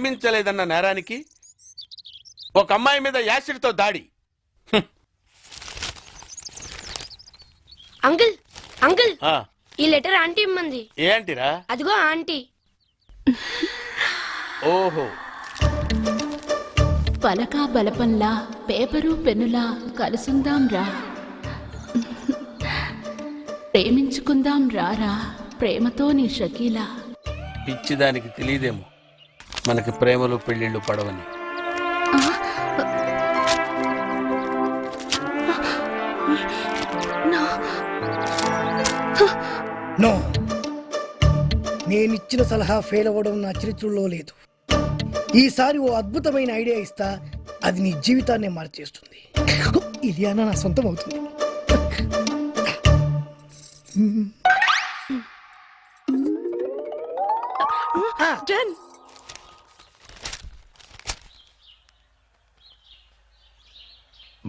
ప్రేమించలేదన్న నేరానికి ఒక అమ్మాయి మీద యాసిడ్తో దాడి. అంకుల్ అంకుల్ ఈ లెటర్ ఆంటీ ఇమ్మంది. ఏ ఆంటీరా? అదిగో ఆంటీ. ఓహో. పలకా బలపంలా పేపరు పెన్నులా కలుసుందాం రా, ప్రేమించుకుందాం రారా ప్రేమతో నీ షకీలా. పిచ్చిదానికి తెలియదేమో మనకి ప్రేమలు పెళ్లిళ్ళు పడవని. నో, నేనిచ్చిన సలహా ఫెయిల్ అవ్వడం నా చరిత్రలో లేదు. ఈసారి ఓ అద్భుతమైన ఐడియా ఇస్తా, అది నీ జీవితాన్ని మార్చేస్తుంది. ఇలియానా నా సొంతం అవుతుంది.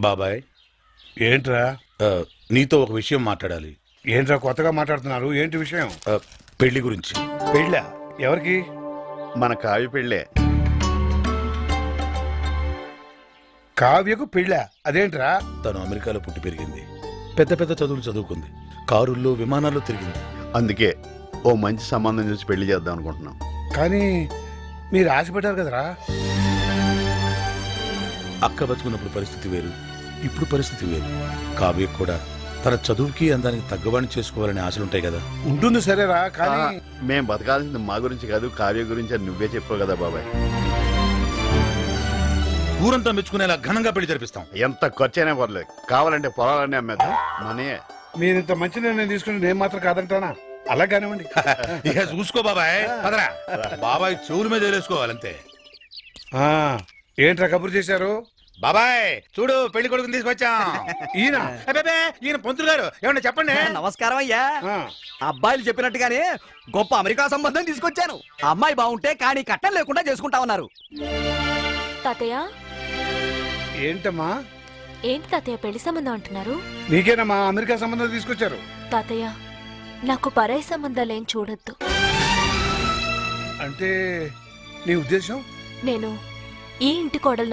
బాబాయ్, ఏంట్రా? నీతో ఒక విషయం మాట్లాడాలి. ఏంట్రా కొత్తగా మాట్లాడుతున్నారు? ఏంటి విషయం? పెళ్లి గురించి. పెళ్ళా? ఎవరికి? మన కావ్య పెళ్ళే. కావ్యకు పెళ్ళా? అదేంట్రా? తను అమెరికాలో పుట్టి పెరిగింది, పెద్ద పెద్ద చదువులు చదువుకుంది, కారుల్లో విమానాల్లో తిరిగింది. అందుకే ఓ మంచి సంబంధం చూసి పెళ్లి చేద్దాం అనుకుంటున్నాం. కానీ మీరు ఆశపడ్డారు కదరా. అక్క బతుకున్నప్పుడు పరిస్థితి వేరు, ఇప్పుడు పరిస్థితి వేరు. కావ్యకు కూడా తన చదువుకి అందానికి తగ్గవాడిని చేసుకోవాలనే ఆశలుంటాయి కదా. ఉంటుంది సరేరా, కానీ మేం బతకాల్సింది మా గురించి కాదు, కావ్య గురించి అని నువ్వే చెప్పావు కదా బాబాయ్. ఊరంతా మెచ్చుకునేలా ఘనంగా పెళ్లి జరిపిస్తాం. ఎంత ఖర్చైనా పర్లేదు, కావాలంటే పొలాలన్నీ అమ్మేద్దాం. మనయే. మీరు ఇంత మంచి నిర్ణయం తీసుకుని నేను మాత్రం కాదంటానా? అలా కానివ్వండి. ఇక చూసుకో బాబాయ్, పదరా. బాబాయ్ చెవుల మీద వేసుకోవాలంతే. ఏంట్రా కబురు చేశారు? బాబాయ్ చూడు, పెళ్లి కొడుకుని తీసుకొచ్చాం. ఈయన ఈయన పంతులు గారు, ఏమన్నా చెప్పండి. నమస్కారం అయ్యా. అబ్బాయిలు చెప్పినట్టుగానే గొప్ప అమెరికా సంబంధం తీసుకొచ్చాను. అమ్మాయి బాగుంటే కానీ కట్నం లేకుండా చేసుకుంటా ఉన్నారు. తాతయ్య. ఏంటమ్మా? ఏంటి తాతయ్య పెళ్లి సంబంధం అంటున్నారు? నీకేనమ్మా అమెరికా సంబంధం తీసుకొచ్చారు. తాతయ్య, నాకు పరాయి సంబంధాలేం చూడొద్దు. అంటే నీ ఉద్దేశం? నేను ఈ ఇంటి కోడలు